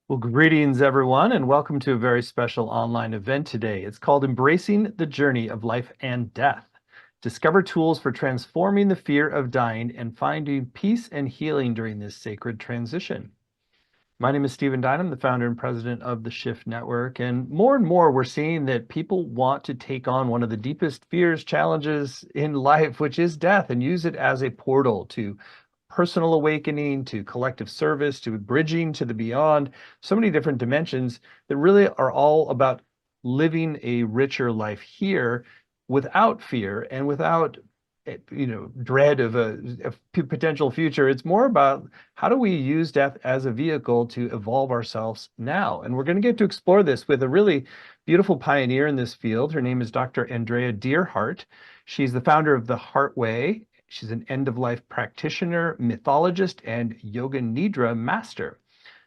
Well, greetings, everyone, and welcome to a very special online event today. It's called Embracing the Journey of Life and Death. Discover tools for transforming the fear of dying and finding peace and healing during this sacred transition. My name is Stephen Dynam, the founder and president of the Shift Network. And more, we're seeing that people want to take on one of the deepest fears, challenges in life, which is death, and use it as a portal to personal awakening, to collective service, to bridging to the beyond, so many different dimensions that really are all about living a richer life here without fear and without dread of a potential future. It's more about how do we use death as a vehicle to evolve ourselves now? And we're going to get to explore this with a really beautiful pioneer in this field. Her name is Dr. Andrea Deerheart. She's the founder of the Heart Way. She's an end-of-life practitioner, mythologist, and yoga nidra master.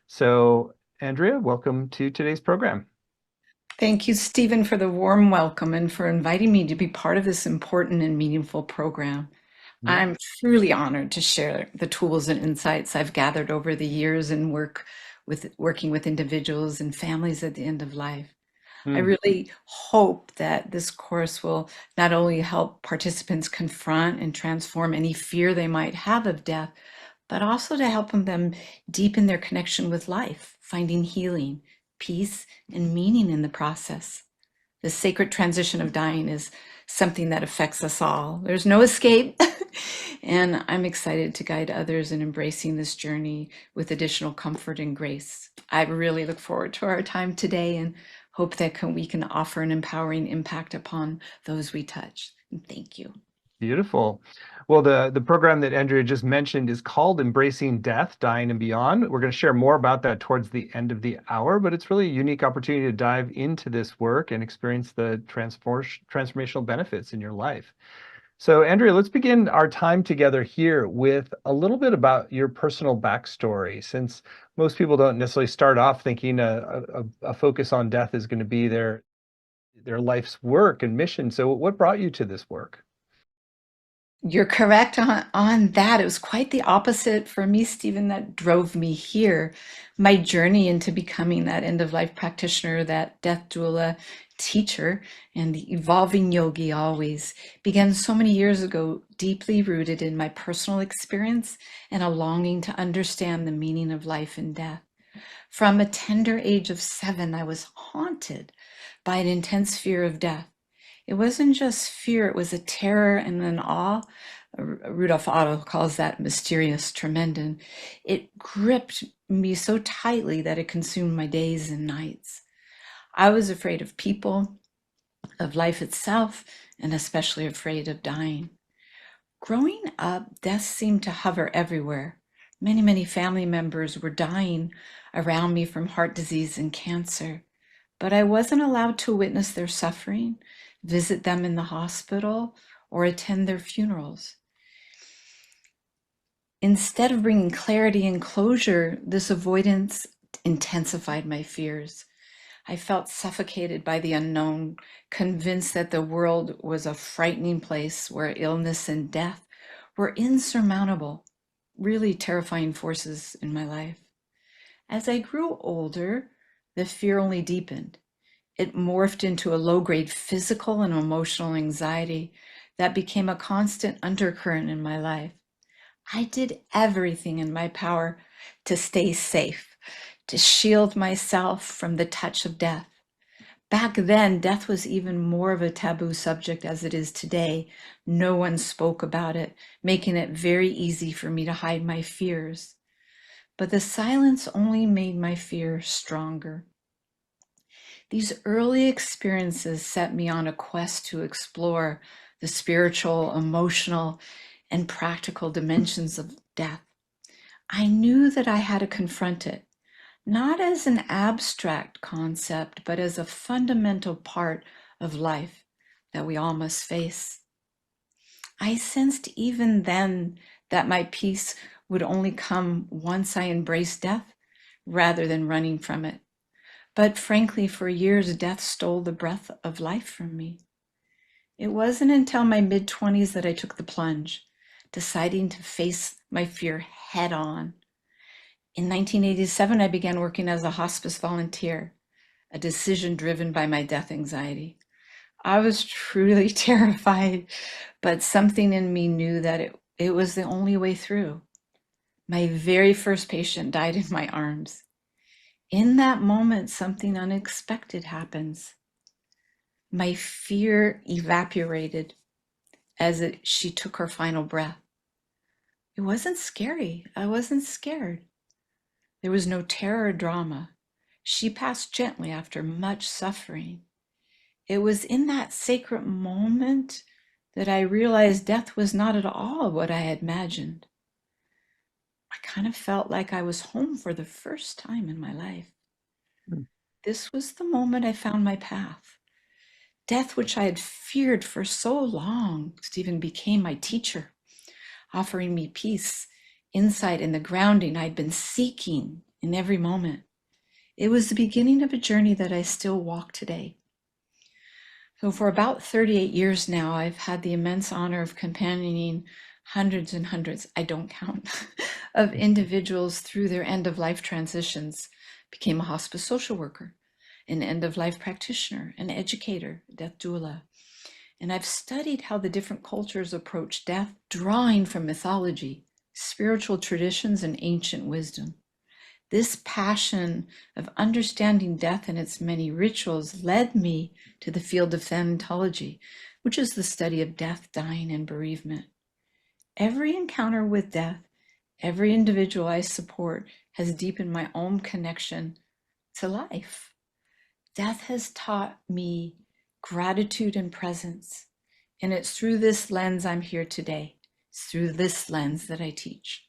So, Andrea, welcome to today's program. Thank you, Stephen, for the warm welcome and for inviting me to be part of this important and meaningful program. Yeah. I'm truly honored to share the tools and insights I've gathered over the years and working with individuals and families at the end of life. I Hmm. really hope that this course will not only help participants confront and transform any fear they might have of death, but also to help them deepen their connection with life, finding healing, peace, and meaning in the process. The sacred transition of dying is something that affects us all. There's no escape. And I'm excited to guide others in embracing this journey with additional comfort and grace. I really look forward to our time today and hope that we can offer an empowering impact upon those we touch. And thank you. Beautiful. Well, the program that Andrea just mentioned is called Embracing Death, Dying and Beyond. We're going to share more about that towards the end of the hour, but it's really a unique opportunity to dive into this work and experience the transformational benefits in your life. So, Andrea, let's begin our time together here with a little bit about your personal backstory, since most people don't necessarily start off thinking a focus on death is going to be their life's work and mission. So, what brought you to this work? You're correct on that. It was quite the opposite for me, Stephen, that drove me here. My journey into becoming that end of life practitioner, that death doula teacher, and the evolving yogi always began so many years ago, deeply rooted in my personal experience and a longing to understand the meaning of life and death. From a tender age of 7, I was haunted by an intense fear of death. It wasn't just fear, it was a terror and an awe. Rudolf Otto calls that mysterious tremendum. It gripped me so tightly that it consumed my days and nights. I was afraid of people, of life itself, and especially afraid of dying. Growing up, death seemed to hover everywhere. Many family members were dying around me from heart disease and cancer, but I wasn't allowed to witness their suffering, visit them in the hospital, or attend their funerals. Instead of bringing clarity and closure, this avoidance intensified my fears. I felt suffocated by the unknown, convinced that the world was a frightening place where illness and death were insurmountable, really terrifying forces in my life. As I grew older, the fear only deepened. It morphed into a low-grade physical and emotional anxiety that became a constant undercurrent in my life. I did everything in my power to stay safe, to shield myself from the touch of death. Back then, death was even more of a taboo subject as it is today. No one spoke about it, making it very easy for me to hide my fears. But the silence only made my fear stronger. These early experiences set me on a quest to explore the spiritual, emotional, and practical dimensions of death. I knew that I had to confront it, not as an abstract concept, but as a fundamental part of life that we all must face. I sensed even then that my peace would only come once I embraced death rather than running from it. But frankly, for years, death stole the breath of life from me. It wasn't until my mid-20s that I took the plunge, deciding to face my fear head on. In 1987, I began working as a hospice volunteer, a decision driven by my death anxiety. I was truly terrified, but something in me knew that it was the only way through. My very first patient died in my arms. In that moment, something unexpected happens. My fear evaporated as she took her final breath. It wasn't scary. I wasn't scared. There was no terror or drama. She passed gently after much suffering. It was in that sacred moment that I realized death was not at all what I had imagined. I kind of felt like I was home for the first time in my life. Hmm. This was the moment I found my path. Death, which I had feared for so long, Stephen, became my teacher, offering me peace, insight, and the grounding I'd been seeking in every moment. It was the beginning of a journey that I still walk today. So for about 38 years now, I've had the immense honor of companioning hundreds and hundreds, I don't count, of individuals through their end-of-life transitions. Became a hospice social worker, an end-of-life practitioner, an educator, death doula. And I've studied how the different cultures approach death, drawing from mythology, spiritual traditions, and ancient wisdom. This passion of understanding death and its many rituals led me to the field of thanatology, which is the study of death, dying, and bereavement. Every encounter with death, every individual I support has deepened my own connection to life. Death has taught me gratitude and presence, and it's through this lens I'm here today. It's through this lens that I teach.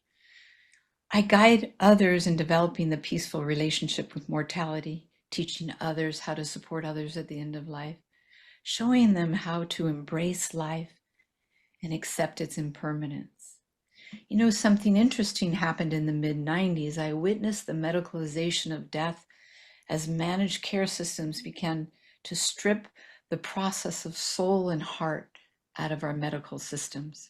I guide others in developing the peaceful relationship with mortality, teaching others how to support others at the end of life, showing them how to embrace life and accept its impermanence. You know, something interesting happened in the mid-90s. I witnessed the medicalization of death as managed care systems began to strip the process of soul and heart out of our medical systems.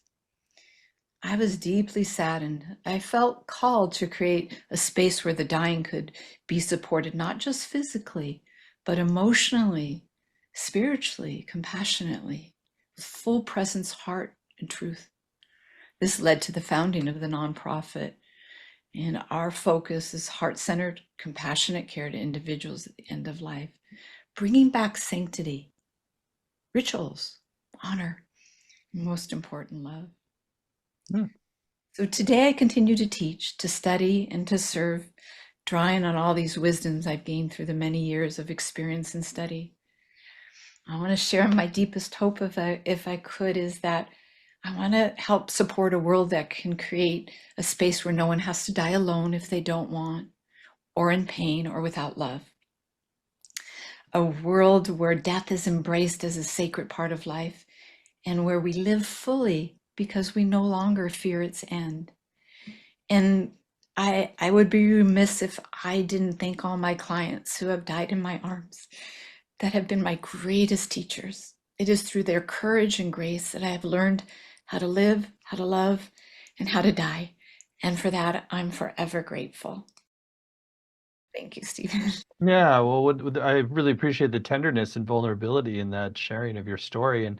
I was deeply saddened. I felt called to create a space where the dying could be supported, not just physically, but emotionally, spiritually, compassionately, with full presence, heart, and truth. This led to the founding of the nonprofit. And our focus is heart-centered, compassionate care to individuals at the end of life, bringing back sanctity, rituals, honor, and most important, love. Hmm. So today I continue to teach, to study, and to serve, drawing on all these wisdoms I've gained through the many years of experience and study. I want to share my deepest hope, if I could, is that I want to help support a world that can create a space where no one has to die alone if they don't want, or in pain, or without love. A world where death is embraced as a sacred part of life, and where we live fully because we no longer fear its end. And I would be remiss if I didn't thank all my clients who have died in my arms, that have been my greatest teachers. It is through their courage and grace that I have learned how to live, how to love, and how to die. And for that, I'm forever grateful. Thank you, Stephen. Yeah, well, I really appreciate the tenderness and vulnerability in that sharing of your story. And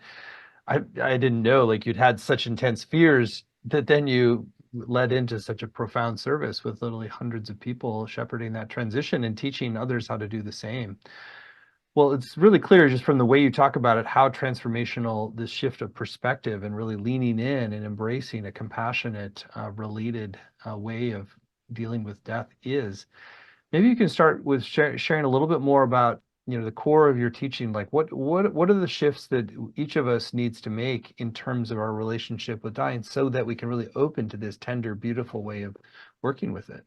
I didn't know like you'd had such intense fears that then you led into such a profound service with literally hundreds of people shepherding that transition and teaching others how to do the same. Well, it's really clear just from the way you talk about it, how transformational this shift of perspective and really leaning in and embracing a compassionate, related way of dealing with death is. Maybe you can start with sharing a little bit more about, the core of your teaching. Like what are the shifts that each of us needs to make in terms of our relationship with dying so that we can really open to this tender, beautiful way of working with it?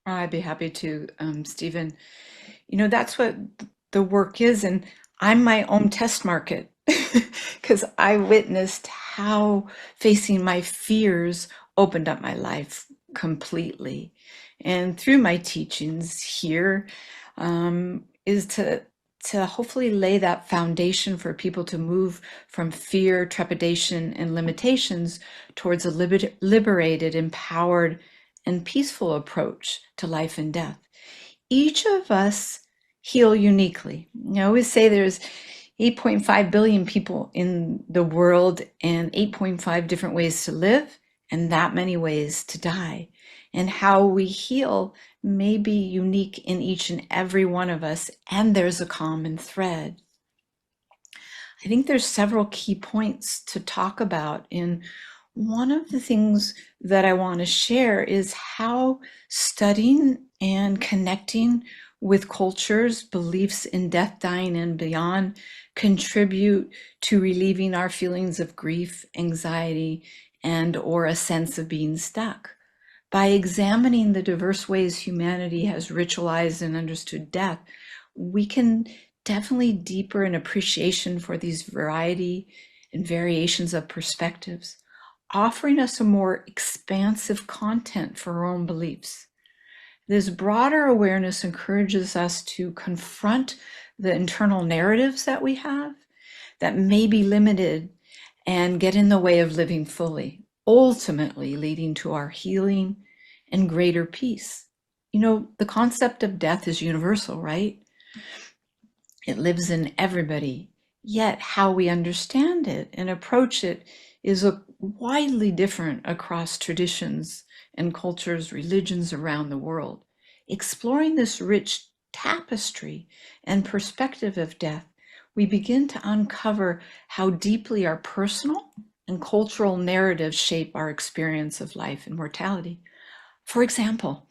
I'd be happy to, Stephen. You know, that's what the work is. And I'm my own test market because I witnessed how facing my fears opened up my life completely. And through my teachings here, is to hopefully lay that foundation for people to move from fear, trepidation, and limitations towards a liberated, empowered, and peaceful approach to life and death. Each of us heal uniquely. I always say there's 8.5 billion people in the world and 8.5 different ways to live and that many ways to die. And how we heal may be unique in each and every one of us, and there's a common thread. I think there's several key points to talk about. And one of the things that I want to share is how studying and connecting with cultures, beliefs in death, dying, and beyond contribute to relieving our feelings of grief, anxiety, and or a sense of being stuck. By examining the diverse ways humanity has ritualized and understood death, we can definitely deeper an appreciation for these variety and variations of perspectives, offering us a more expansive content for our own beliefs. This broader awareness encourages us to confront the internal narratives that we have that may be limited and get in the way of living fully, ultimately leading to our healing and greater peace. You know, the concept of death is universal, right? It lives in everybody. Yet how we understand it and approach it is widely different across traditions and cultures, religions around the world. Exploring this rich tapestry and perspective of death, we begin to uncover how deeply our personal and cultural narratives shape our experience of life and mortality. For example,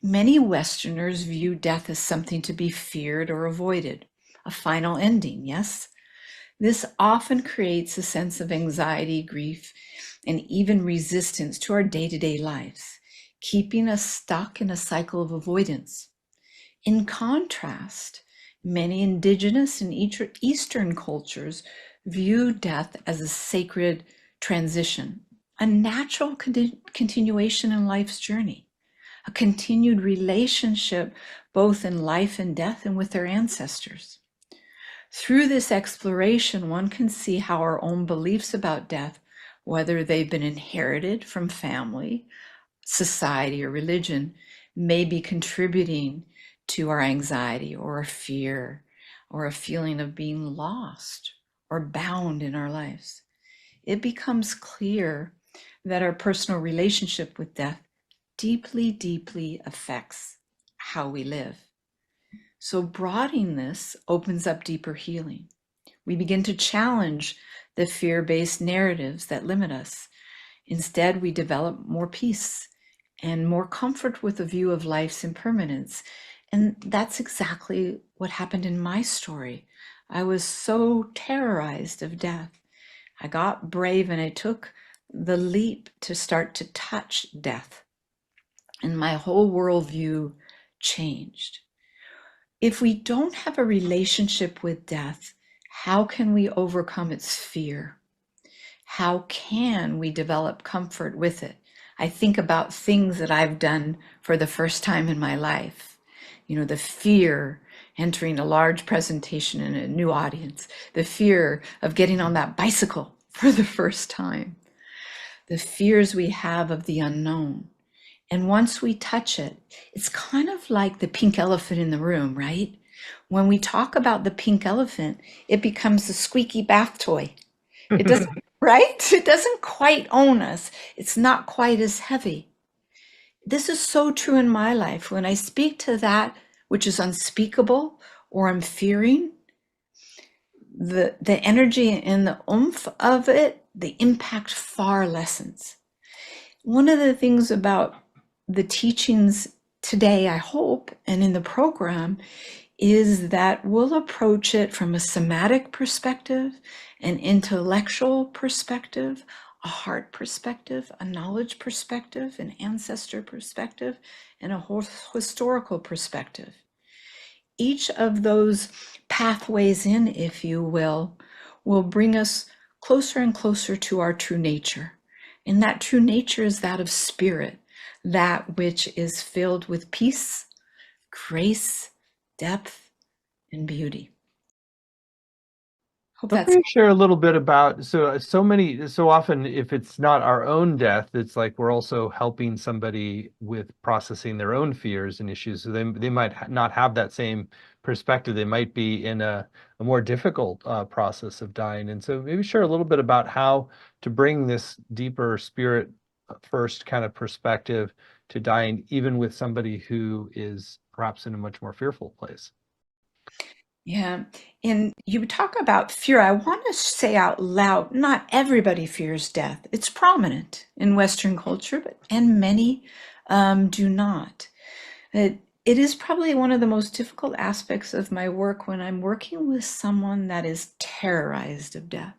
many Westerners view death as something to be feared or avoided, a final ending, yes? This often creates a sense of anxiety, grief, and even resistance to our day-to-day lives, keeping us stuck in a cycle of avoidance. In contrast, many indigenous and Eastern cultures view death as a sacred transition, a natural continuation in life's journey, a continued relationship both in life and death and with their ancestors. Through this exploration, one can see how our own beliefs about death, whether they've been inherited from family, society, or religion, may be contributing to our anxiety or a fear or a feeling of being lost or bound in our lives. It becomes clear that our personal relationship with death deeply, deeply affects how we live. So broadening this opens up deeper healing. We begin to challenge the fear-based narratives that limit us. Instead, we develop more peace and more comfort with the view of life's impermanence. And that's exactly what happened in my story. I was so terrorized of death. I got brave and I took the leap to start to touch death. And my whole worldview changed. If we don't have a relationship with death, how can we overcome its fear? How can we develop comfort with it? I think about things that I've done for the first time in my life. You know, the fear entering a large presentation in a new audience, the fear of getting on that bicycle for the first time, the fears we have of the unknown. And once we touch it, it's kind of like the pink elephant in the room, right? When we talk about the pink elephant, it becomes a squeaky bath toy. It doesn't, right? It doesn't quite own us. It's not quite as heavy. This is so true in my life. When I speak to that which is unspeakable or I'm fearing, the energy and the oomph of it, the impact far lessens. One of the things about the teachings today, I hope, and in the program, is that we'll approach it from a somatic perspective, an intellectual perspective, a heart perspective, a knowledge perspective, an ancestor perspective, and a historical perspective. Each of those pathways in, if you will bring us closer and closer to our true nature. And that true nature is that of spirit, that which is filled with peace, grace, depth, and beauty. Hope Let that's me share a little bit about so often if it's not our own death, it's like we're also helping somebody with processing their own fears and issues. So they might not have that same perspective. They might be in a more difficult process of dying. And so maybe share a little bit about how to bring this deeper spirit first kind of perspective to dying, even with somebody who is perhaps in a much more fearful place. Yeah. And you talk about fear. I want to say out loud, not everybody fears death. It's prominent in Western culture, but and many do not. It is probably one of the most difficult aspects of my work when I'm working with someone that is terrorized of death.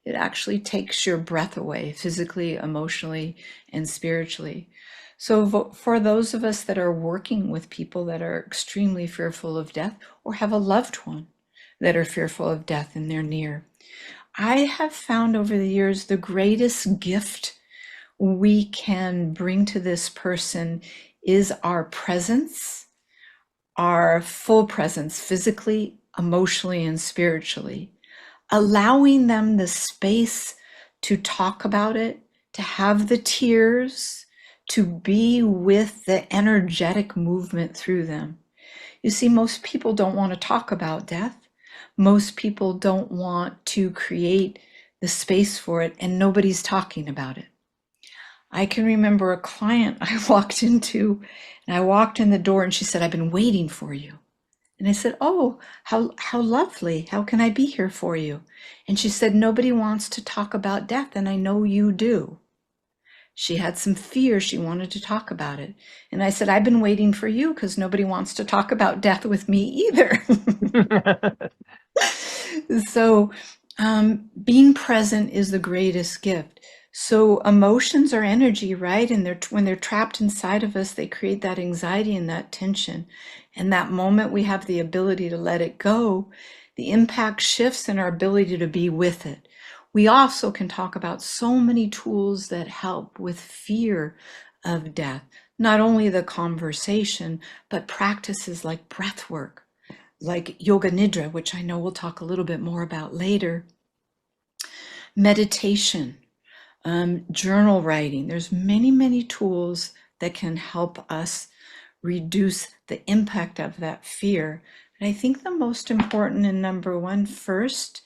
It actually takes your breath away physically, emotionally, and spiritually. So, for those of us that are working with people that are extremely fearful of death or have a loved one that are fearful of death in their near, I have found over the years the greatest gift we can bring to this person is our presence, our full presence, physically, emotionally, and spiritually, allowing them the space to talk about it, to have the tears, to be with the energetic movement through them. You see, most people don't want to talk about death. Most people don't want to create the space for it, and nobody's talking about it. I can remember a client I walked into, and I walked in the door, and she said, "I've been waiting for you." And I said, "Oh, how lovely. How can I be here for you?" And she said, "Nobody wants to talk about death, and I know you do." She had some fear. She wanted to talk about it. And I said, "I've been waiting for you because nobody wants to talk about death with me either." So, being present is the greatest gift. So emotions are energy, right? And when they're trapped inside of us, they create that anxiety and that tension. And that moment we have the ability to let it go, the impact shifts in our ability to be with it. We also can talk about so many tools that help with fear of death, not only the conversation, but practices like breath work, like yoga nidra, which I know we'll talk a little bit more about later, meditation, journal writing. There's many tools that can help us reduce the impact of that fear. And I think the most important and number one first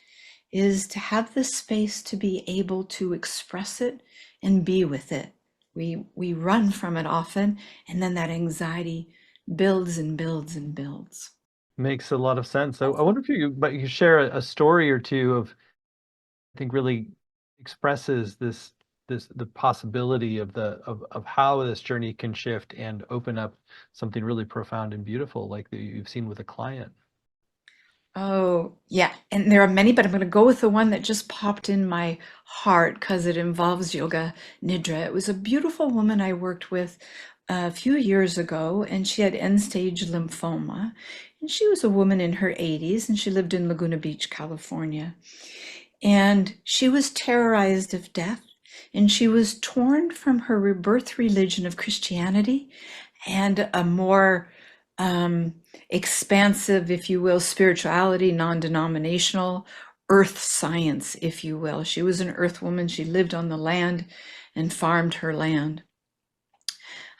is to have the space to be able to express it and be with it. We run from it often, and then that anxiety builds and builds and builds. Makes a lot of sense. So I wonder if you could share a story or two of, I think, really expresses the possibility of of how this journey can shift and open up something really profound and beautiful, like that you've seen with a client. Oh, yeah. And there are many, but I'm going to go with the one that just popped in my heart because it involves yoga nidra. It was a beautiful woman I worked with a few years ago, and she had end-stage lymphoma. And she was a woman in her 80s, and she lived in Laguna Beach, California. And she was terrorized of death, and she was torn from her birth religion of Christianity and a more expansive, if you will, spirituality, non-denominational, earth science, if you will. She was an earth woman. She lived on the land and farmed her land.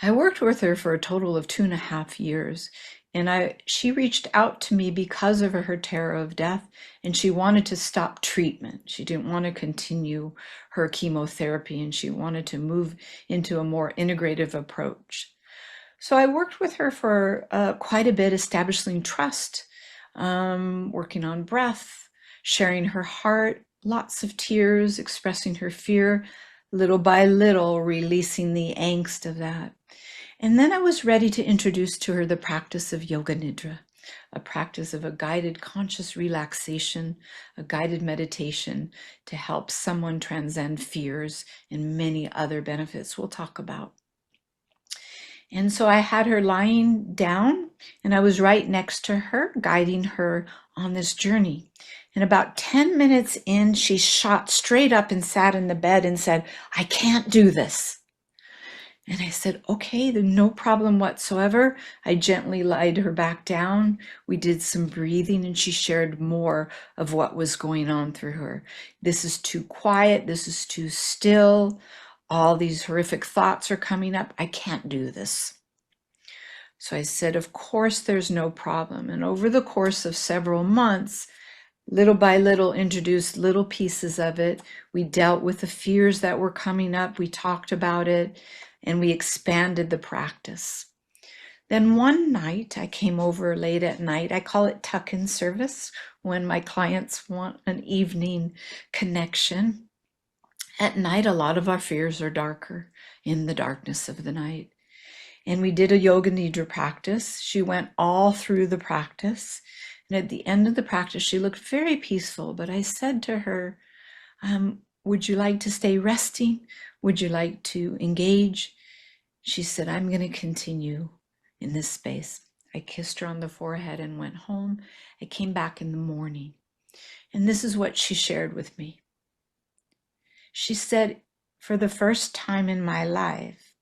I worked with her for a total of 2.5 years, and she reached out to me because of her terror of death, and she wanted to stop treatment. She didn't want to continue her chemotherapy, and she wanted to move into a more integrative approach. So I worked with her for quite a bit, establishing trust, working on breath, sharing her heart, lots of tears, expressing her fear, little by little, releasing the angst of that. And then I was ready to introduce to her the practice of yoga nidra, a practice of a guided conscious relaxation, a guided meditation to help someone transcend fears and many other benefits we'll talk about. And so I had her lying down, and I was right next to her, guiding her on this journey. And about 10 minutes in, she shot straight up and sat in the bed and said, "I can't do this." And I said, okay, then no problem whatsoever. I gently lied her back down. We did some breathing and she shared more of what was going on through her. This is too quiet. This is too still. All these horrific thoughts are coming up. I can't do this. So I said, of course, there's no problem. And over the course of several months, little by little, introduced little pieces of it. We dealt with the fears that were coming up. We talked about it and we expanded the practice. Then one night, I came over late at night. I call it tuck-in service when my clients want an evening connection. At night, a lot of our fears are darker in the darkness of the night. And we did a yoga nidra practice. She went all through the practice. And at the end of the practice, she looked very peaceful. But I said to her, would you like to stay resting? Would you like to engage? She said, I'm going to continue in this space. I kissed her on the forehead and went home. I came back in the morning. And this is what she shared with me. She said, for the first time in my life,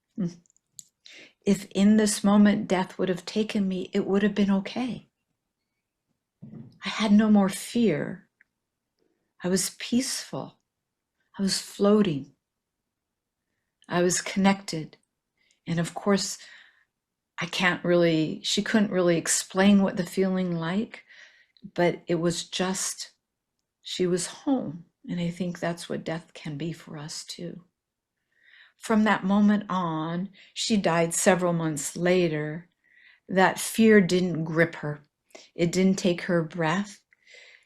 if in this moment death would have taken me, it would have been okay. I had no more fear. I was peaceful. I was floating. I was connected. And of course, she couldn't really explain what the feeling like, but it was just, she was home. And I think that's what death can be for us too. From that moment on, she died several months later. That fear didn't grip her. It didn't take her breath.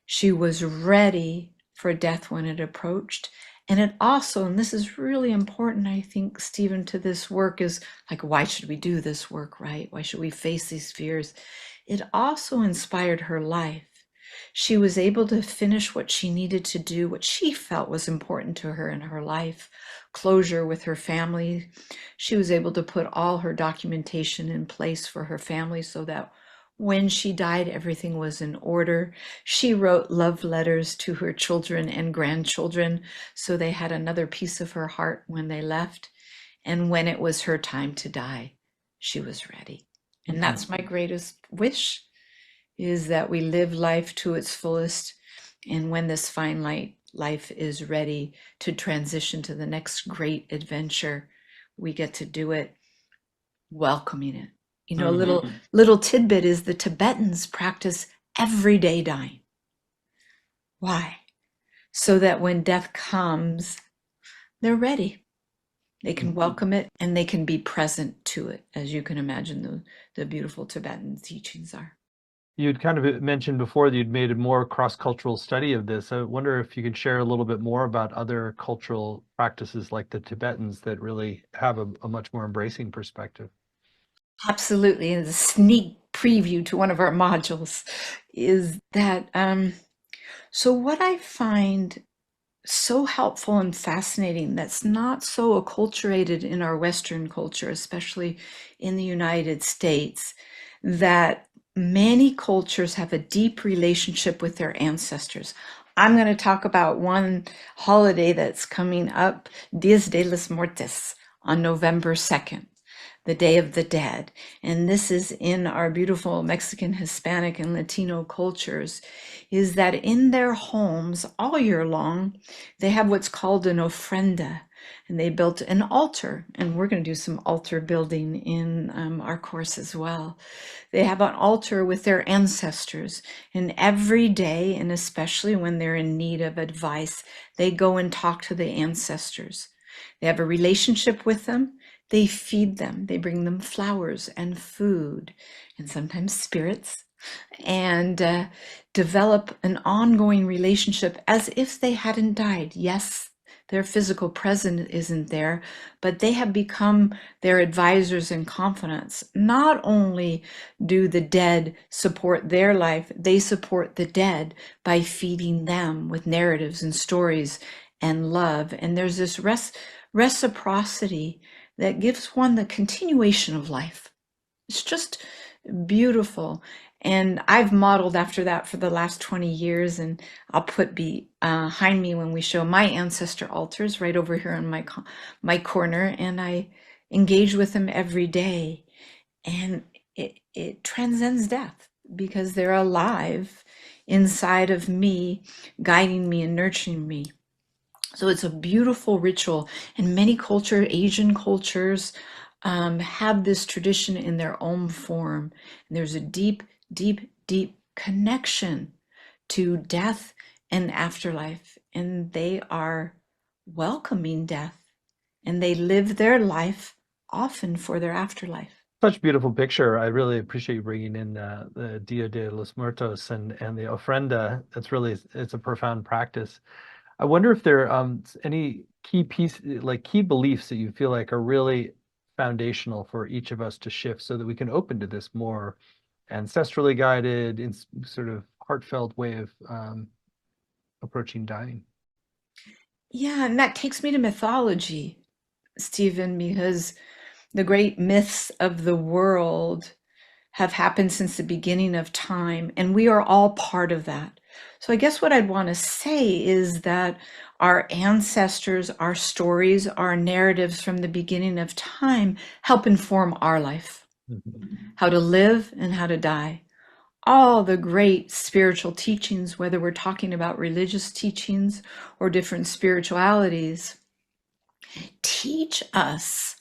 She was ready for death when it approached. And it also, and this is really important, I think, Stephen, to this work is like, why should we do this work, right? Why should we face these fears? It also inspired her life. She was able to finish what she needed to do, what she felt was important to her in her life, closure with her family. She was able to put all her documentation in place for her family so that when she died, everything was in order. She wrote love letters to her children and grandchildren, so they had another piece of her heart when they left. And when it was her time to die, she was ready. And that's my greatest wish, is that we live life to its fullest. And when this fine life is ready to transition to the next great adventure, we get to do it welcoming it. You know, a little tidbit is the Tibetans practice everyday dying. Why? So that when death comes, they're ready. They can welcome it and they can be present to it, as you can imagine the beautiful Tibetan teachings are. You'd kind of mentioned before that you'd made a more cross-cultural study of this. I wonder if you could share a little bit more about other cultural practices like the Tibetans that really have a much more embracing perspective. Absolutely. And a sneak preview to one of our modules is that, so what I find so helpful and fascinating that's not so acculturated in our Western culture, especially in the United States, that many cultures have a deep relationship with their ancestors. I'm going to talk about one holiday that's coming up, Dias de los Muertos, on November 2nd, the Day of the Dead. And this is in our beautiful Mexican, Hispanic, and Latino cultures, is that in their homes all year long, they have what's called an ofrenda. And they built an altar, and we're going to do some altar building in our course as well. They have an altar with their ancestors, and every day, and especially when they're in need of advice, they go and talk to the ancestors. They have a relationship with them. They feed them. They bring them flowers and food, and sometimes spirits, and develop an ongoing relationship as if they hadn't died. Yes, their physical presence isn't there, but they have become their advisors and confidants. Not only do the dead support their life, they support the dead by feeding them with narratives and stories and love. And there's this reciprocity that gives one the continuation of life. It's just beautiful. And I've modeled after that for the last 20 years, and I'll put behind me when we show my ancestor altars right over here in my corner. And I engage with them every day, and it transcends death because they're alive inside of me, guiding me and nurturing me. So it's a beautiful ritual, and many cultures, Asian cultures, have this tradition in their own form. And there's a deep, deep, deep connection to death and afterlife, and they are welcoming death, and they live their life often for their afterlife. Such a beautiful picture. I really appreciate you bringing in the Dia de los Muertos and the ofrenda. That's really, it's a profound practice. I wonder if there are any key beliefs that you feel like are really foundational for each of us to shift so that we can open to this more ancestrally guided, sort of heartfelt way of approaching dying. Yeah, and that takes me to mythology, Stephen, because the great myths of the world have happened since the beginning of time, and we are all part of that. So I guess what I'd want to say is that our ancestors, our stories, our narratives from the beginning of time help inform our life, Mhm. how to live and how to die. All the great spiritual teachings, whether we're talking about religious teachings or different spiritualities, teach us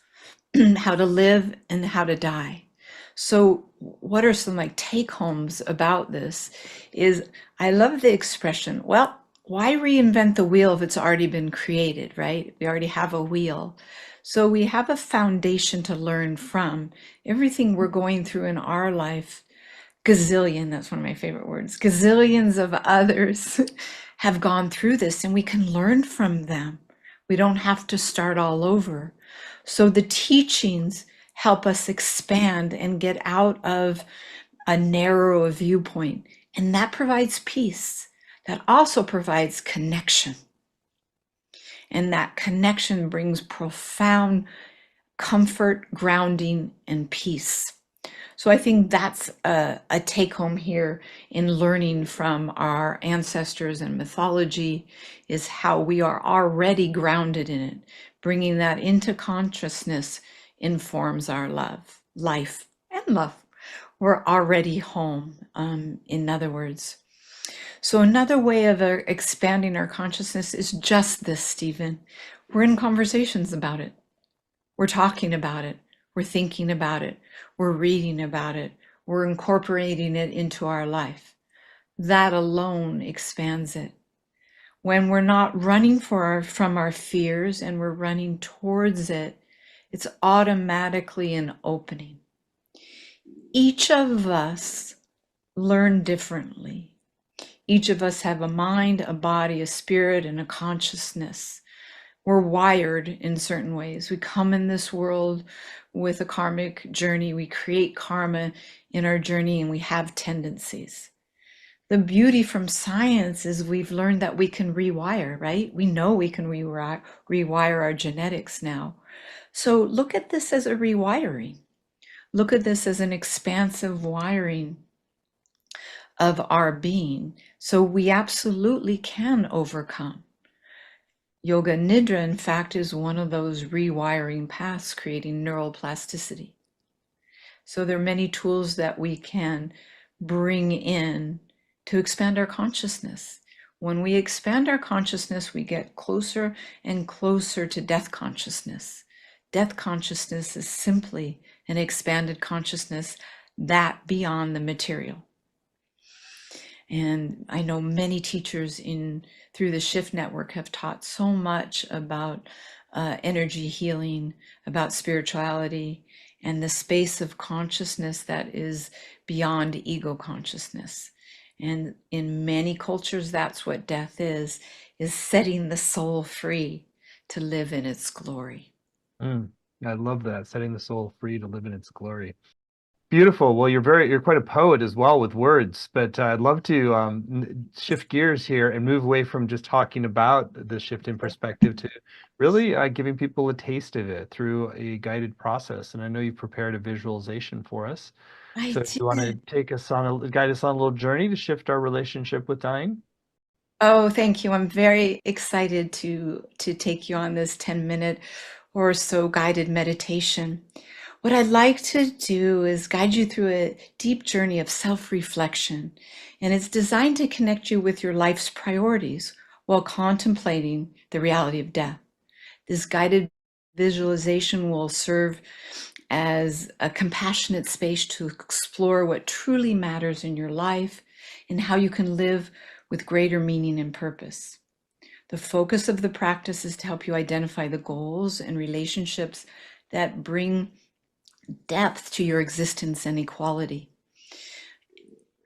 how to live and how to die. So what are some like take homes about this is I love the expression, well, why reinvent the wheel if it's already been created, right? We already have a wheel. So we have a foundation to learn from. Everything we're going through in our life, gazillion, that's one of my favorite words, gazillions of others have gone through this, and we can learn from them. We don't have to start all over. So the teachings help us expand and get out of a narrow viewpoint. And that provides peace. That also provides connection. And that connection brings profound comfort, grounding, and peace. So I think that's a take home here in learning from our ancestors and mythology, is how we are already grounded in it. Bringing that into consciousness informs our life, and love. We're already home, in other words. So another way of expanding our consciousness is just this, Stephen. We're in conversations about it. We're talking about it. We're thinking about it. We're reading about it. We're incorporating it into our life. That alone expands it. When we're not running from our fears and we're running towards it, it's automatically an opening. Each of us learn differently. Each of us have a mind, a body, a spirit, and a consciousness. We're wired in certain ways. We come in this world with a karmic journey. We create karma in our journey, and we have tendencies. The beauty from science is we've learned that we can rewire, right? We know we can rewire our genetics now. So look at this as a rewiring. Look at this as an expansive wiring of our being. So we absolutely can overcome. Yoga Nidra, in fact, is one of those rewiring paths, creating neural plasticity. So there are many tools that we can bring in to expand our consciousness. When we expand our consciousness, we get closer and closer to death consciousness. Death consciousness is simply an expanded consciousness, that beyond the material. And I know many teachers through the Shift Network have taught so much about energy healing, about spirituality, and the space of consciousness that is beyond ego consciousness. And in many cultures, that's what death is setting the soul free to live in its glory. Mm, I love that, setting the soul free to live in its glory. Beautiful. Well, you're quite a poet as well with words, but I'd love to shift gears here and move away from just talking about the shift in perspective to really giving people a taste of it through a guided process. And I know you've prepared a visualization for us. I So you want to did. guide us on a little journey to shift our relationship with dying? Oh, thank you. I'm very excited to take you on this 10-minute or so guided meditation. What I'd like to do is guide you through a deep journey of self-reflection, and it's designed to connect you with your life's priorities while contemplating the reality of death. This guided visualization will serve as a compassionate space to explore what truly matters in your life and how you can live with greater meaning and purpose. The focus of the practice is to help you identify the goals and relationships that bring depth to your existence and equality,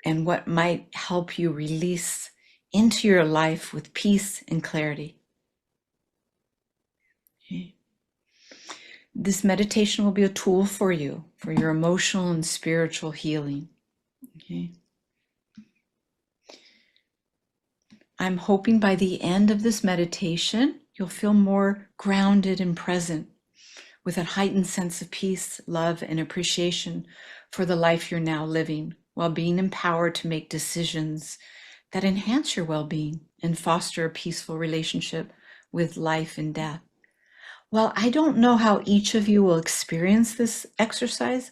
and what might help you release into your life with peace and clarity. Okay. This meditation will be a tool for you for your emotional and spiritual healing. Okay. I'm hoping by the end of this meditation, you'll feel more grounded and present with a heightened sense of peace, love, and appreciation for the life you're now living, while being empowered to make decisions that enhance your well-being and foster a peaceful relationship with life and death. Well, I don't know how each of you will experience this exercise.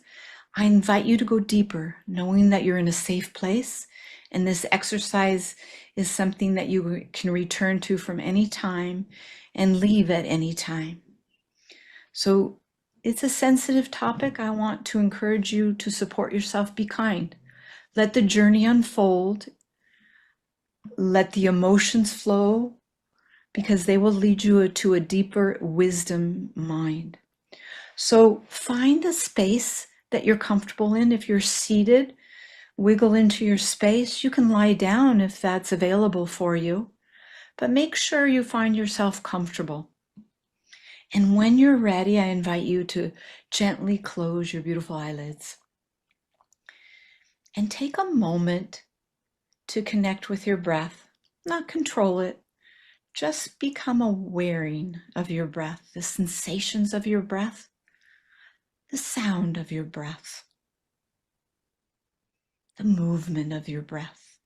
I invite you to go deeper, knowing that you're in a safe place, and this exercise is something that you can return to from any time and leave at any time. So it's a sensitive topic. I want to encourage you to support yourself, be kind. Let the journey unfold. Let the emotions flow, because they will lead you to a deeper wisdom mind. So find a space that you're comfortable in. If you're seated, wiggle into your space. You can lie down if that's available for you, but make sure you find yourself comfortable. And when you're ready, I invite you to gently close your beautiful eyelids and take a moment to connect with your breath, not control it. Just become aware of your breath, the sensations of your breath, the sound of your breath, the movement of your breath.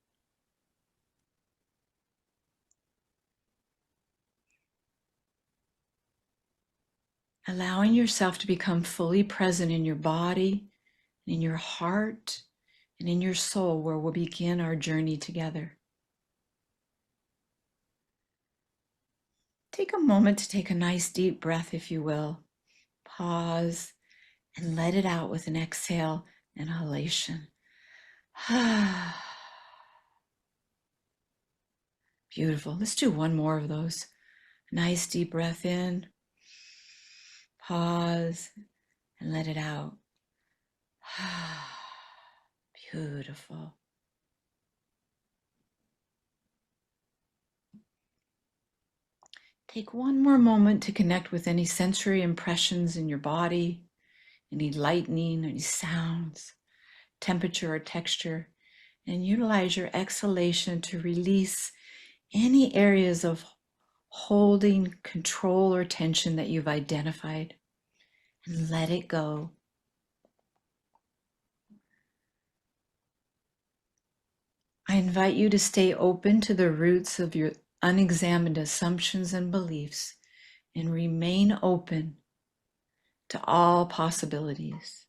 Allowing yourself to become fully present in your body, in your heart, and in your soul, where we'll begin our journey together. Take a moment to take a nice deep breath, if you will. Pause and let it out with an exhale, inhalation. Beautiful. Let's do one more of those. Nice deep breath in. Pause and let it out. Beautiful. Take one more moment to connect with any sensory impressions in your body, any lightning, any sounds, temperature or texture, and utilize your exhalation to release any areas of holding, control, or tension that you've identified, and let it go. I invite you to stay open to the roots of your unexamined assumptions and beliefs, and remain open to all possibilities.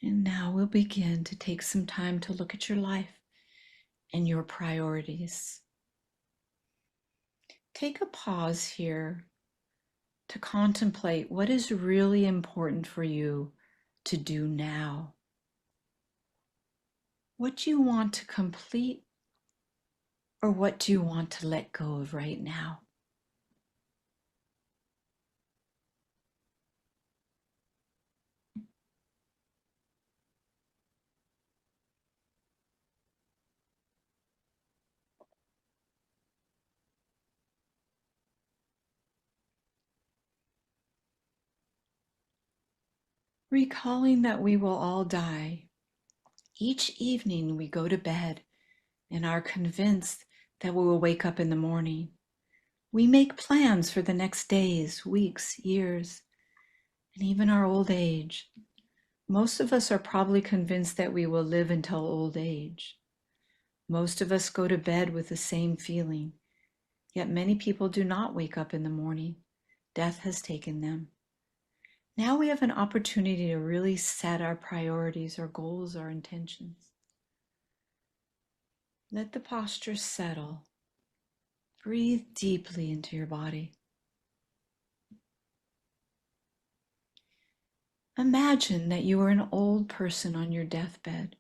And now we'll begin to take some time to look at your life and your priorities. Take a pause here to contemplate what is really important for you to do now. What do you want to complete, or what do you want to let go of right now? Recalling that we will all die. Each evening we go to bed and are convinced that we will wake up in the morning. We make plans for the next days, weeks, years, and even our old age. Most of us are probably convinced that we will live until old age. Most of us go to bed with the same feeling, yet many people do not wake up in the morning. Death has taken them. Now we have an opportunity to really set our priorities, our goals, our intentions. Let the posture settle. Breathe deeply into your body. Imagine that you are an old person on your deathbed.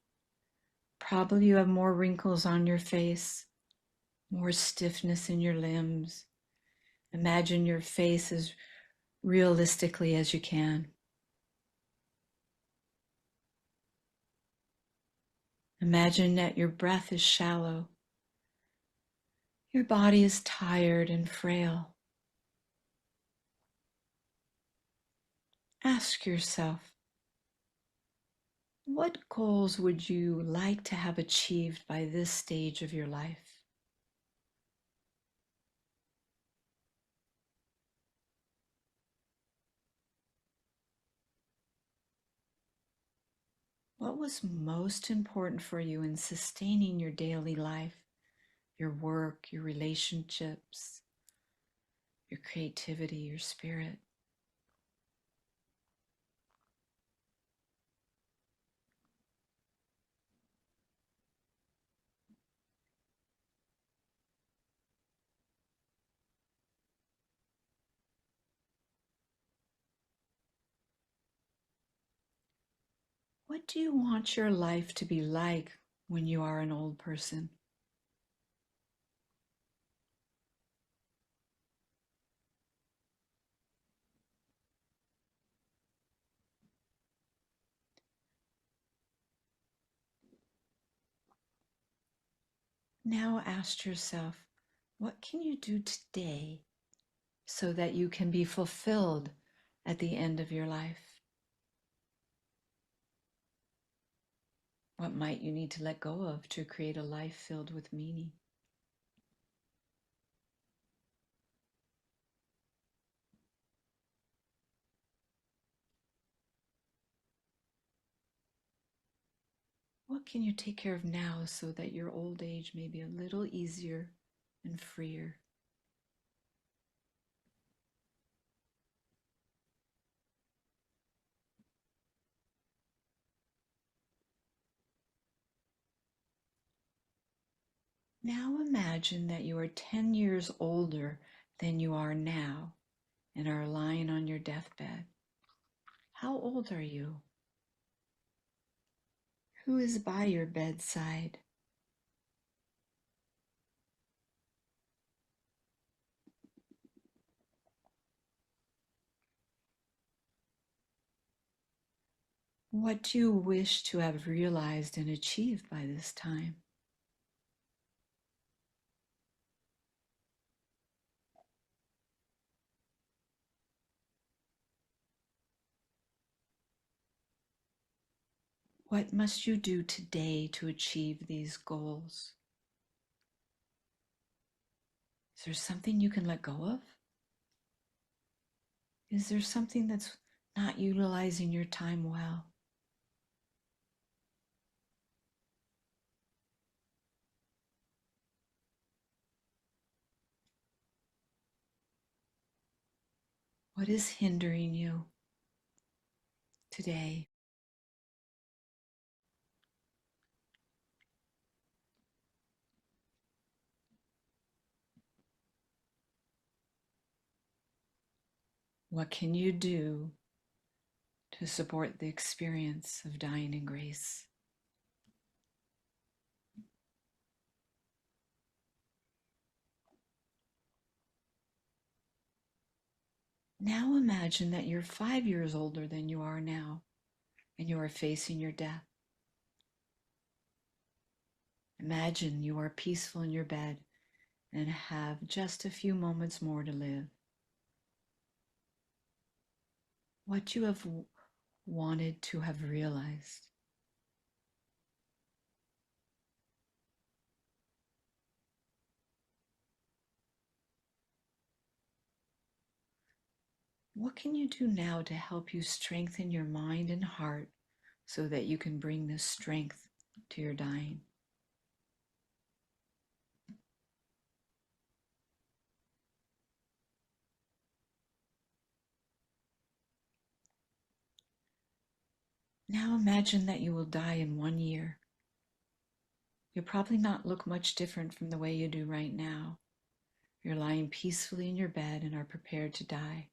Probably you have more wrinkles on your face, more stiffness in your limbs. Imagine your face as realistically as you can. Imagine that your breath is shallow. Your body is tired and frail. Ask yourself, what goals would you like to have achieved by this stage of your life? What was most important for you in sustaining your daily life, your work, your relationships, your creativity, your spirit? What do you want your life to be like when you are an old person? Now ask yourself, what can you do today so that you can be fulfilled at the end of your life? What might you need to let go of to create a life filled with meaning? What can you take care of now so that your old age may be a little easier and freer? Now imagine that you are 10 years older than you are now and are lying on your deathbed. How old are you? Who is by your bedside? What do you wish to have realized and achieved by this time? What must you do today to achieve these goals? Is there something you can let go of? Is there something that's not utilizing your time well? What is hindering you today? What can you do to support the experience of dying in grace? Now imagine that you're 5 years older than you are now and you are facing your death. Imagine you are peaceful in your bed and have just a few moments more to live. What you have wanted to have realized. What can you do now to help you strengthen your mind and heart so that you can bring this strength to your dying? Now imagine that you will die in 1 year. You'll probably not look much different from the way you do right now. You're lying peacefully in your bed and are prepared to die.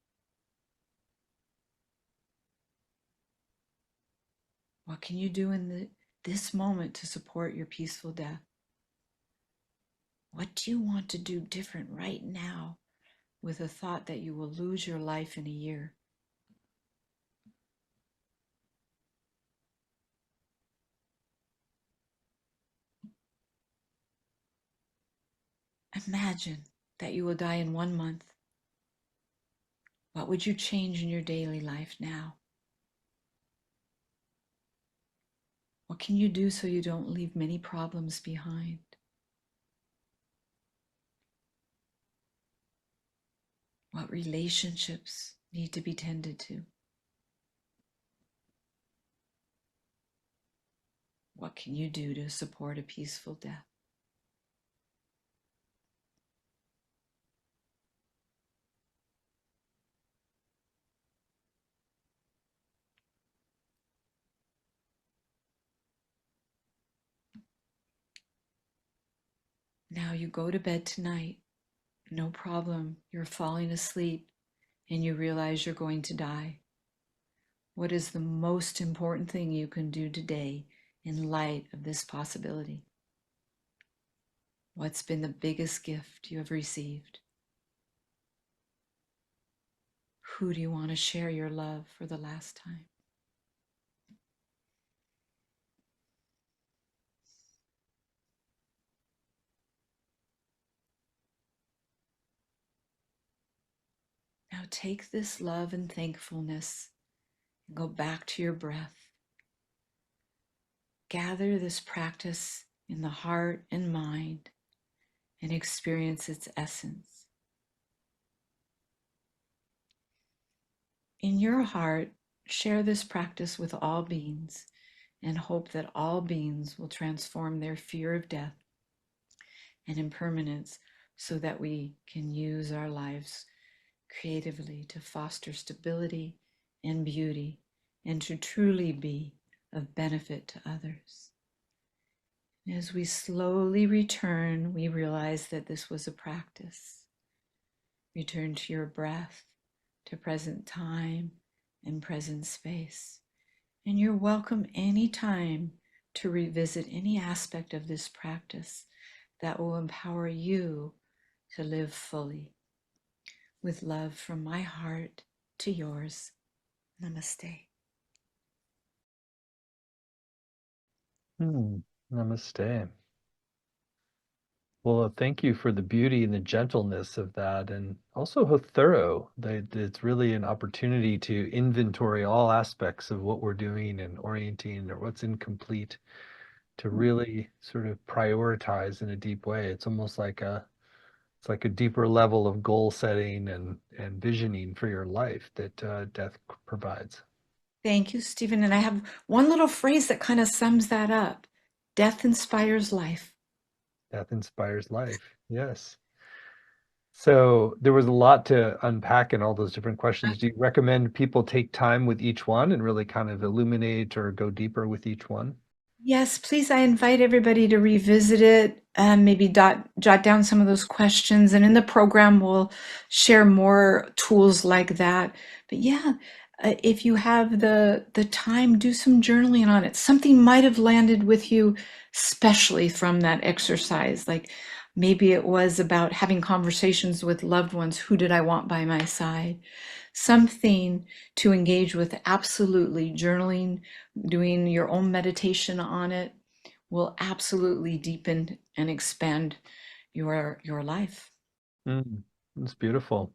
What can you do in this moment to support your peaceful death? What do you want to do different right now with the thought that you will lose your life in a year? Imagine that you will die in 1 month. What would you change in your daily life now? What can you do so you don't leave many problems behind? What relationships need to be tended to? What can you do to support a peaceful death? Now you go to bed tonight, no problem, you're falling asleep and you realize you're going to die. What is the most important thing you can do today in light of this possibility? What's been the biggest gift you have received? Who do you want to share your love for the last time? Now take this love and thankfulness and go back to your breath. Gather this practice in the heart and mind and experience its essence. In your heart, share this practice with all beings and hope that all beings will transform their fear of death and impermanence so that we can use our lives creatively to foster stability and beauty and to truly be of benefit to others. As we slowly return, we realize that this was a practice. Return to your breath, to present time and present space. And you're welcome anytime to revisit any aspect of this practice that will empower you to live fully. With love from my heart to yours. Namaste. Namaste. Well, thank you for the beauty and the gentleness of that, and also how thorough that it's really an opportunity to inventory all aspects of what we're doing and orienting or what's incomplete to really sort of prioritize in a deep way. It's like a deeper level of goal setting and visioning for your life that death provides. Thank you, Stephen. And I have one little phrase that kind of sums that up. Death inspires life. Death inspires life. Yes. So there was a lot to unpack in all those different questions. Do you recommend people take time with each one and really kind of illuminate or go deeper with each one? Yes, please. I invite everybody to revisit it and maybe jot down some of those questions. And in the program, we'll share more tools like that. But yeah, if you have the time, do some journaling on it. Something might have landed with you, especially from that exercise. Like maybe it was about having conversations with loved ones. Who did I want by my side? Something to engage with. Absolutely, journaling, doing your own meditation on it will absolutely deepen and expand your life. That's beautiful.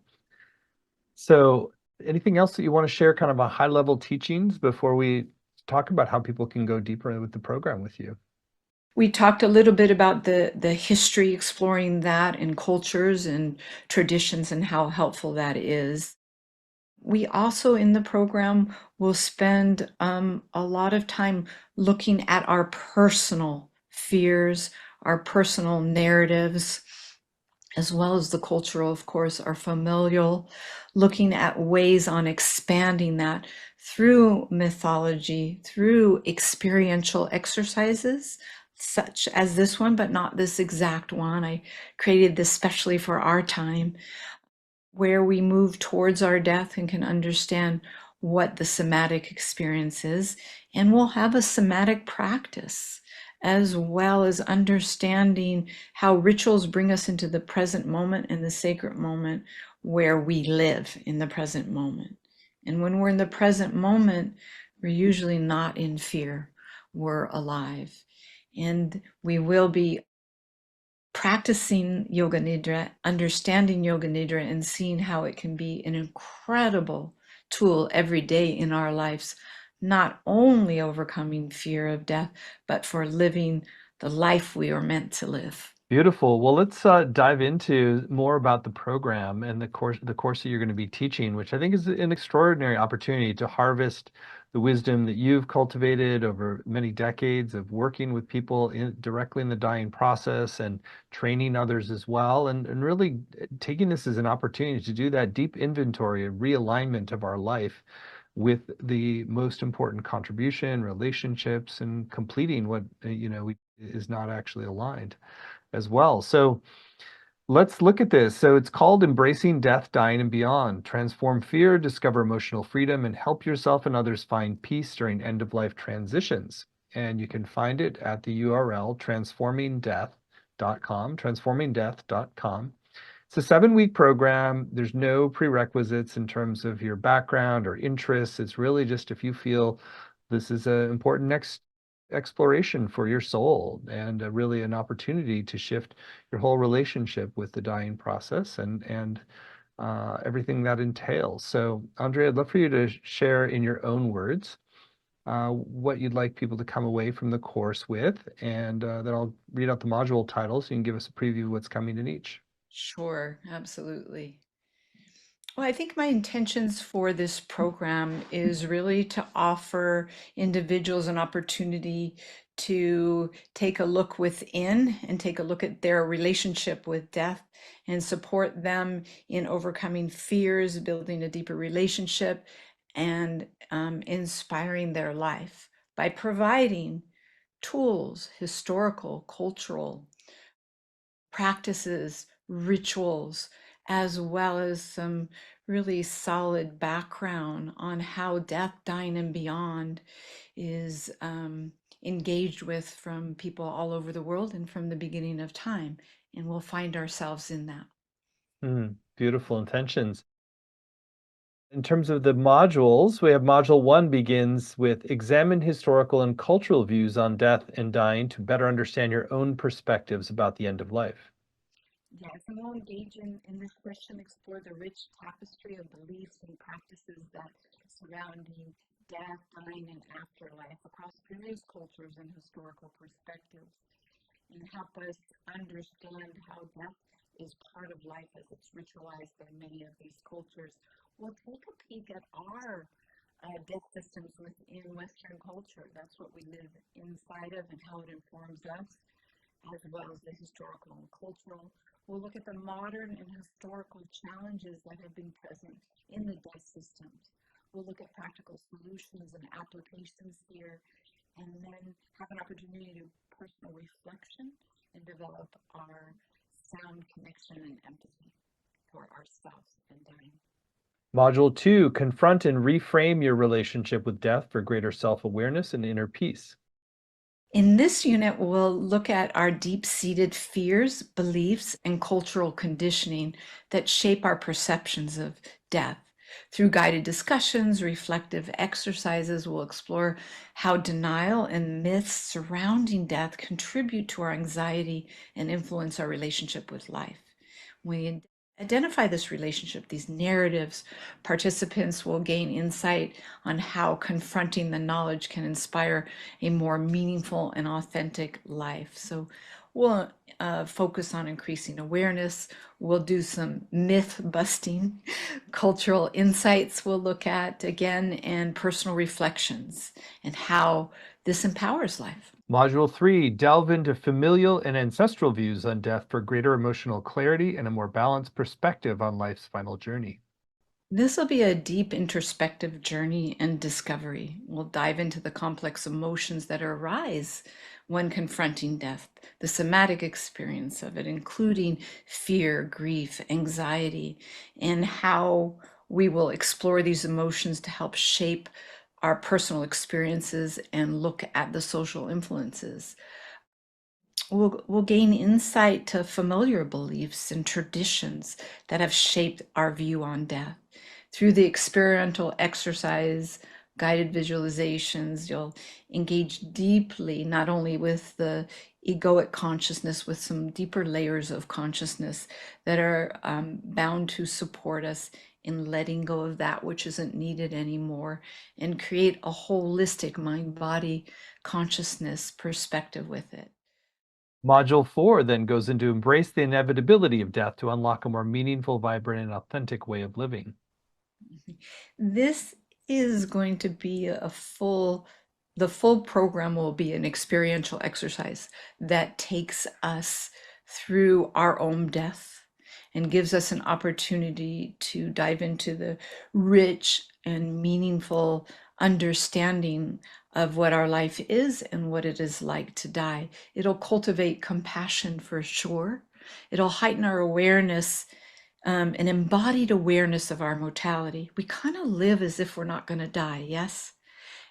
So anything else that you want to share, kind of a high level teachings before we talk about how people can go deeper with the program with you? We talked a little bit about the history, exploring that and cultures and traditions and how helpful that is. We also in the program will spend a lot of time looking at our personal fears, our personal narratives, as well as the cultural, of course, are familial, looking at ways on expanding that through mythology, through experiential exercises, such as this one, but not this exact one. I created this specially for our time, where we move towards our death and can understand what the somatic experience is. And we'll have a somatic practice, as well as understanding how rituals bring us into the present moment and the sacred moment where we live in the present moment. And when we're in the present moment, we're usually not in fear, we're alive. And we will be practicing yoga nidra, understanding yoga nidra, and seeing how it can be an incredible tool every day in our lives, not only overcoming fear of death, but for living the life we are meant to live. Beautiful. Well, let's dive into more about the program and the course that you're going to be teaching, which I think is an extraordinary opportunity to harvest the wisdom that you've cultivated over many decades of working with people directly in the dying process and training others as well, and really taking this as an opportunity to do that deep inventory and realignment of our life with the most important contribution, relationships, and completing what is not actually aligned as well. So let's look at this. So it's called Embracing Death, Dying, and Beyond. Transform fear, discover emotional freedom, and help yourself and others find peace during end-of-life transitions. And you can find it at the URL transformingdeath.com. It's a 7-week program. There's no prerequisites in terms of your background or interests. It's really just if you feel this is an important next exploration for your soul and really an opportunity to shift your whole relationship with the dying process and everything that entails. So, Andrea, I'd love for you to share in your own words what you'd like people to come away from the course with, and then I'll read out the module titles so you can give us a preview of what's coming in each. Sure, absolutely. Well, I think my intentions for this program is really to offer individuals an opportunity to take a look within and take a look at their relationship with death and support them in overcoming fears, building a deeper relationship, and inspiring their life by providing tools, historical, cultural practices, rituals, as well as some really solid background on how death, dying, and beyond is engaged with from people all over the world and from the beginning of time. And we'll find ourselves in that. Beautiful intentions. In terms of the modules, we have module 1 begins with examine historical and cultural views on death and dying to better understand your own perspectives about the end of life. Yes, and we'll engage in this question, explore the rich tapestry of beliefs and practices that surrounding death, dying, and afterlife across various cultures and historical perspectives, and help us understand how death is part of life as it's ritualized by many of these cultures. We'll take a peek at our death systems within Western culture. That's what we live inside of and how it informs us, as well as the historical and cultural. We'll look at the modern and historical challenges that have been present in the death systems. We'll look at practical solutions and applications here, and then have an opportunity to personal reflection and develop our sound connection and empathy for ourselves and dying. Module 2, confront and reframe your relationship with death for greater self-awareness and inner peace. In this unit, we'll look at our deep-seated fears, beliefs, and cultural conditioning that shape our perceptions of death. Through guided discussions, reflective exercises, we'll explore how denial and myths surrounding death contribute to our anxiety and influence our relationship with life. We identify this relationship, these narratives, participants will gain insight on how confronting the knowledge can inspire a more meaningful and authentic life. So we'll focus on increasing awareness. We'll do some myth busting, cultural insights we'll look at again, and personal reflections and how This empowers life. Module 3, delve into familial and ancestral views on death for greater emotional clarity and a more balanced perspective on life's final journey. This will be a deep introspective journey and discovery. We'll dive into the complex emotions that arise when confronting death, the somatic experience of it, including fear, grief, anxiety, and how we will explore these emotions to help shape our personal experiences and look at the social influences. We'll gain insight to familiar beliefs and traditions that have shaped our view on death. Through the experiential exercise, guided visualizations, you'll engage deeply, not only with the egoic consciousness, with some deeper layers of consciousness that are bound to support us in letting go of that which isn't needed anymore and create a holistic mind body consciousness perspective with it. Module 4 then goes into embrace the inevitability of death to unlock a more meaningful, vibrant, and authentic way of living. This is going to be the full program will be an experiential exercise that takes us through our own death and gives us an opportunity to dive into the rich and meaningful understanding of what our life is and what it is like to die. It'll cultivate compassion for sure. It'll heighten our awareness, an embodied awareness of our mortality. We kind of live as if we're not going to die, yes?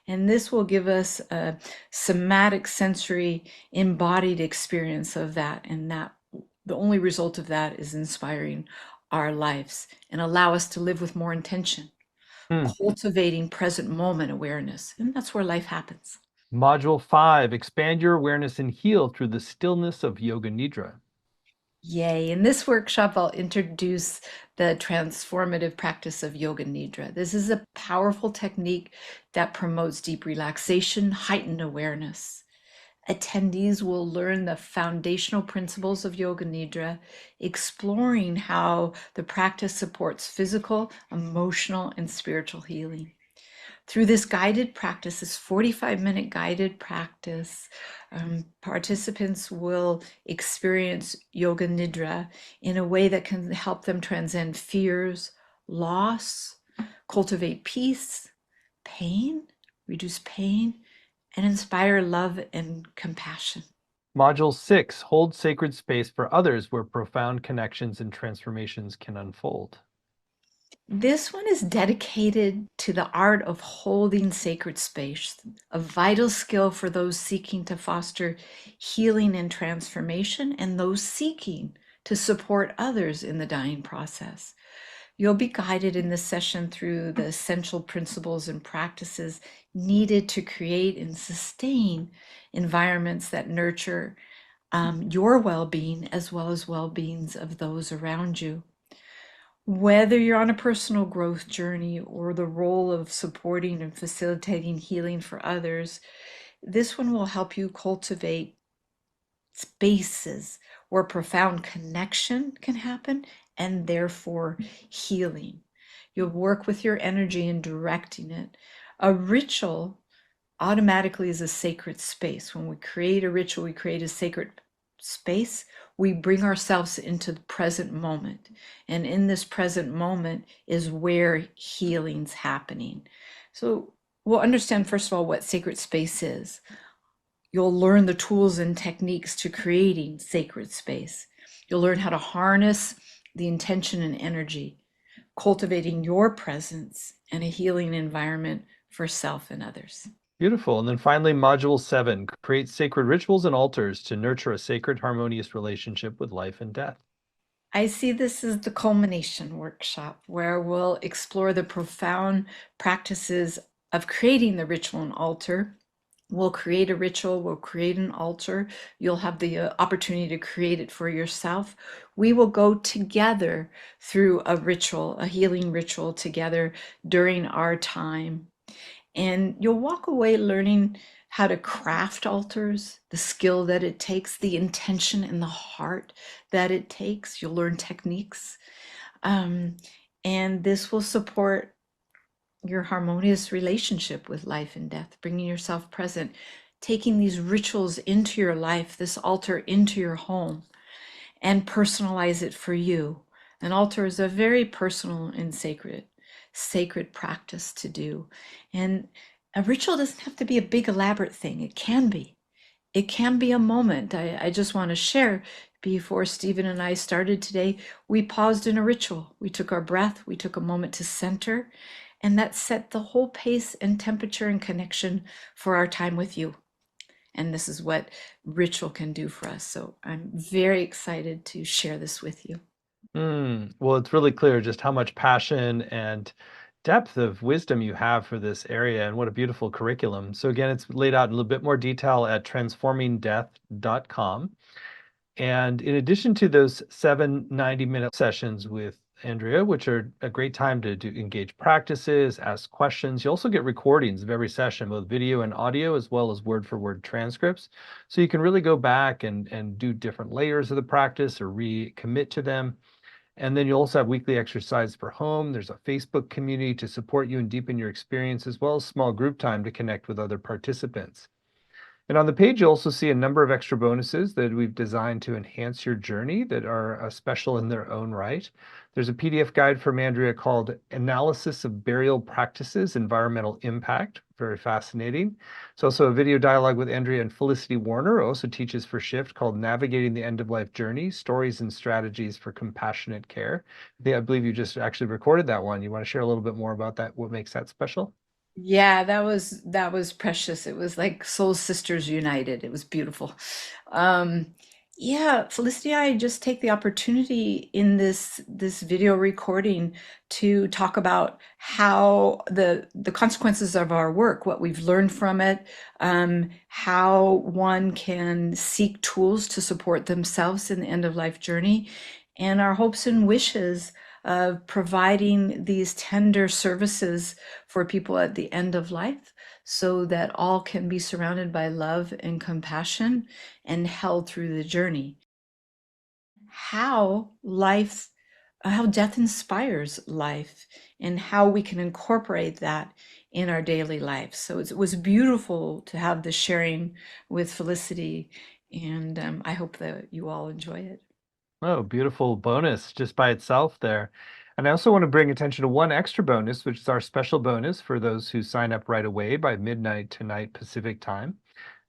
And this will give us a somatic, sensory, embodied experience of that. And that the only result of that is inspiring our lives and allow us to live with more intention, Hmm. cultivating present moment awareness. And that's where life happens. Module 5, expand your awareness and heal through the stillness of Yoga Nidra. Yay. In this workshop, I'll introduce the transformative practice of Yoga Nidra. This is a powerful technique that promotes deep relaxation, heightened awareness. Attendees will learn the foundational principles of Yoga Nidra, exploring how the practice supports physical, emotional, and spiritual healing. Through this guided practice, this 45-minute guided practice, participants will experience Yoga Nidra in a way that can help them transcend fears, loss, cultivate peace, pain, reduce pain, and inspire love and compassion. Module 6, hold sacred space for others where profound connections and transformations can unfold. This one is dedicated to the art of holding sacred space, a vital skill for those seeking to foster healing and transformation and those seeking to support others in the dying process. You'll be guided in this session through the essential principles and practices needed to create and sustain environments that nurture your well-being as well as well-beings of those around you. Whether you're on a personal growth journey or the role of supporting and facilitating healing for others, this one will help you cultivate spaces where profound connection can happen and therefore healing. You'll work with your energy in directing it. A ritual automatically is a sacred space. When we create a ritual, we create a sacred space. We bring ourselves into the present moment. And in this present moment is where healing's happening. So we'll understand, first of all, what sacred space is. You'll learn the tools and techniques to creating sacred space. You'll learn how to harness the intention and energy, cultivating your presence and a healing environment for self and others. Beautiful. And then finally, Module 7, create sacred rituals and altars to nurture a sacred, harmonious relationship with life and death. I see this as the culmination workshop where we'll explore the profound practices of creating the ritual and altar. We'll create a ritual, we'll create an altar. You'll have the opportunity to create it for yourself. We will go together through a ritual, a healing ritual together during our time. And you'll walk away learning how to craft altars, the skill that it takes, the intention and the heart that it takes. You'll learn techniques. Um, and this will support your harmonious relationship with life and death, bringing yourself present. taking these rituals into your life, this altar into your home, and personalize it for you. An altar is a very personal and sacred practice to do. And a ritual doesn't have to be a big elaborate thing. It can be a moment. I just want to share, before Stephen and I started today, we paused in a ritual. We took our breath, we took a moment to center, and that set the whole pace and temperature and connection for our time with you. And this is what ritual can do for us. So I'm very excited to share this with you. Well, it's really clear just how much passion and depth of wisdom you have for this area, and what a beautiful curriculum. So again, it's laid out in a little bit more detail at transformingdeath.com. And in addition to those 7 90-minute sessions with Andrea, which are a great time to do engage practices, ask questions, you also get recordings of every session, both video and audio, as well as word for word transcripts. So you can really go back and do different layers of the practice or recommit to them. And then you also have weekly exercise for home. There's a Facebook community to support you and deepen your experience, as well as small group time to connect with other participants. And on the page, you'll also see a number of extra bonuses that we've designed to enhance your journey that are special in their own right. There's a PDF guide from Andrea called Analysis of Burial Practices, Environmental Impact. Very fascinating. It's also a video dialogue with Andrea and Felicity Warner, who also teaches for Shift, called Navigating the End of Life Journey, Stories and Strategies for Compassionate Care. I believe you just actually recorded that one. You want to share a little bit more about that, what makes that special? Yeah, that was precious. It was like soul sisters united. It was beautiful. Um, yeah, Felicity, I just take the opportunity in this video recording to talk about how the consequences of our work, what we've learned from it, how one can seek tools to support themselves in the end of life journey, and our hopes and wishes of providing these tender services for people at the end of life, so that all can be surrounded by love and compassion and held through the journey. How life, how death inspires life, and how we can incorporate that in our daily life. So it was beautiful to have the sharing with Felicity, and I hope that you all enjoy it. Oh, beautiful bonus just by itself there. And I also want to bring attention to one extra bonus, which is our special bonus for those who sign up right away by midnight tonight Pacific time.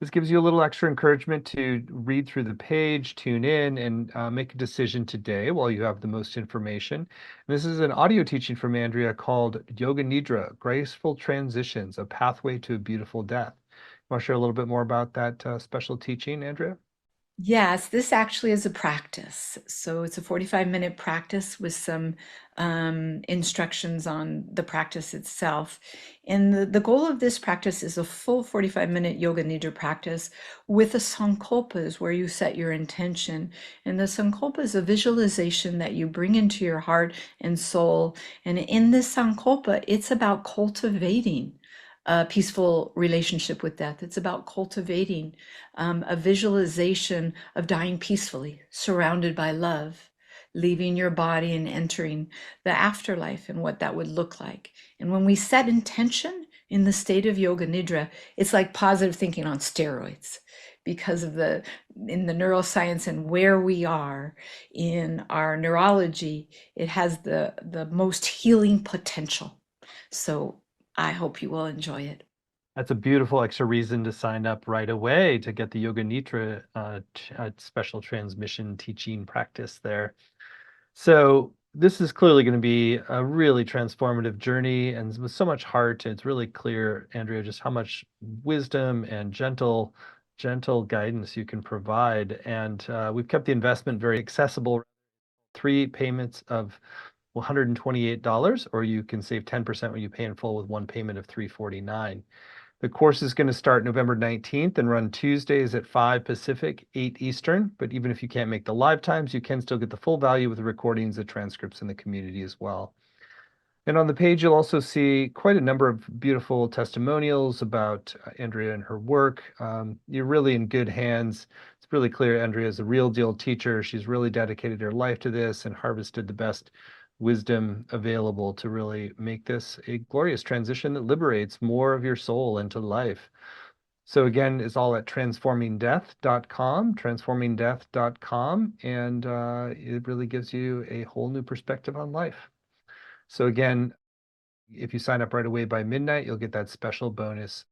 This gives you a little extra encouragement to read through the page, tune in, and make a decision today while you have the most information. And this is an audio teaching from Andrea called Yoga Nidra, Graceful Transitions, a Pathway to a Beautiful Death. Want to share a little bit more about that special teaching, Andrea? Yes, this actually is a practice. So it's a 45-minute practice with some instructions on the practice itself. And the goal of this practice is a full 45-minute Yoga Nidra practice with a sankalpas, where you set your intention. And the sankalpa is a visualization that you bring into your heart and soul. And in this sankalpa, it's about cultivating a peaceful relationship with death. It's about cultivating a visualization of dying peacefully, surrounded by love, leaving your body and entering the afterlife and what that would look like. And when we set intention in the state of Yoga Nidra, it's like positive thinking on steroids, because of in the neuroscience and where we are in our neurology, it has the most healing potential. So I hope you will enjoy it. That's a beautiful extra reason to sign up right away to get the Yoga Nitra special transmission teaching practice there. So this is clearly going to be a really transformative journey, and with so much heart. It's really clear, Andrea, just how much wisdom and gentle guidance you can provide. And we've kept the investment very accessible. 3 payments of $128, or you can save 10% when you pay in full with one payment of $349. The course is going to start November 19th and run Tuesdays at 5 Pacific, 8 Eastern. But even if you can't make the live times, you can still get the full value with the recordings, the transcripts, and the community as well. And on the page, you'll also see quite a number of beautiful testimonials about Andrea and her work. You're really in good hands. It's really clear Andrea is a real deal teacher. She's really dedicated her life to this and harvested the best wisdom available to really make this a glorious transition that liberates more of your soul into life. So again, it's all at transformingdeath.com, and it really gives you a whole new perspective on life. So again, if you sign up right away by midnight, you'll get that special bonus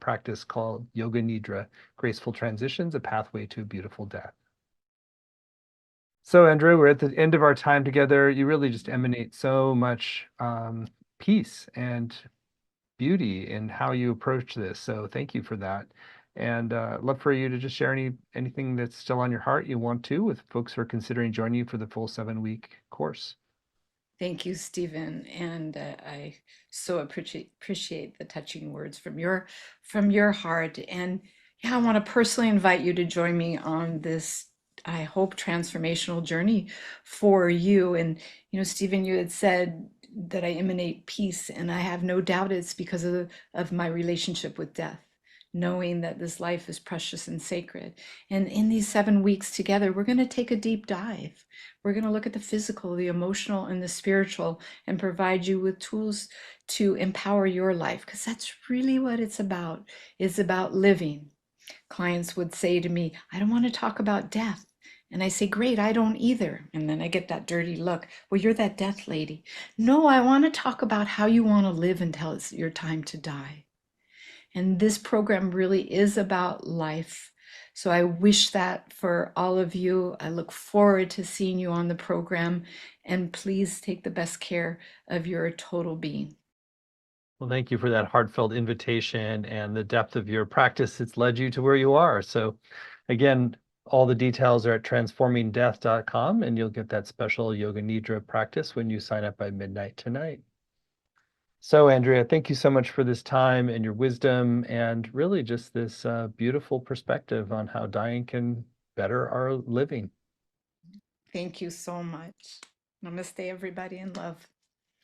practice called Yoga Nidra, Graceful Transitions, a Pathway to a Beautiful Death. So Andrea, we're at the end of our time together. You really just emanate so much peace and beauty in how you approach this. So thank you for that. And love for you to just share anything that's still on your heart you want to with folks who are considering joining you for the full 7-week course. Thank you, Stephen, and I so appreciate the touching words from your heart. And yeah, I want to personally invite you to join me on this, I hope, transformational journey for you. And Stephen, you had said that I emanate peace, and I have no doubt it's because of my relationship with death, knowing that this life is precious and sacred. And in these 7 weeks together, we're going to take a deep dive. We're going to look at the physical, the emotional, and the spiritual, and provide you with tools to empower your life, because that's really what it's about. It's about living. Clients would say to me, I don't want to talk about death. And I say, great, I don't either. And then I get that dirty look. Well, you're that death lady. No, I want to talk about how you want to live until it's your time to die. And this program really is about life. So I wish that for all of you. I look forward to seeing you on the program. And please take the best care of your total being. Well, thank you for that heartfelt invitation and the depth of your practice. It's led you to where you are. So again, all the details are at transformingdeath.com, and you'll get that special Yoga Nidra practice when you sign up by midnight tonight. So Andrea, thank you so much for this time and your wisdom, and really just this beautiful perspective on how dying can better our living. Thank you so much. Namaste, everybody, and love.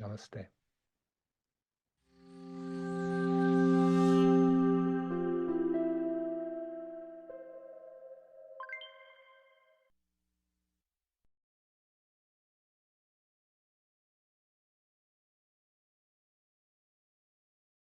Namaste.